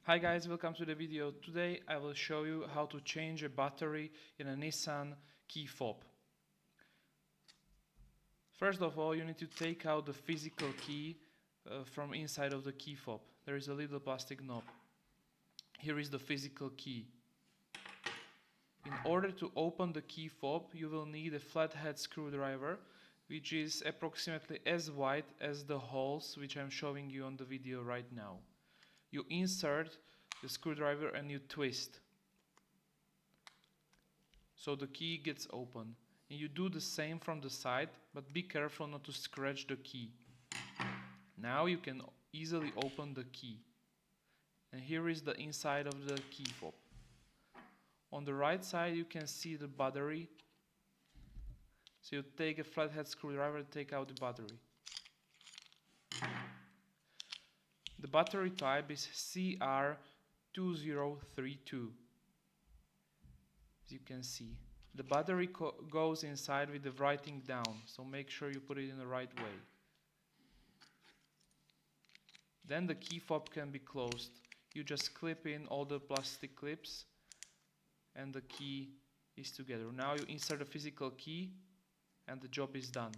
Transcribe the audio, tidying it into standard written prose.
Hi guys, welcome to the video. Today I will show you how to change a battery in a Nissan key fob. First of all, you need to take out the physical key from inside of the key fob. There is a little plastic knob. Here is the physical key. In order to open the key fob, you will need a flathead screwdriver, which is approximately as wide as the holes which I'm showing you on the video right now. You insert the screwdriver and you twist, so the key gets open. And you do the same from the side, but be careful not to scratch the key. Now you can easily open the key. And here is the inside of the key fob. On the right side you can see the battery. So you take a flathead screwdriver and take out the battery. The battery type is CR2032. As you can see, the battery goes inside with the writing down, so make sure you put it in the right way. Then the key fob can be closed. You just clip in all the plastic clips and the key is together. Now you insert the physical key and the job is done.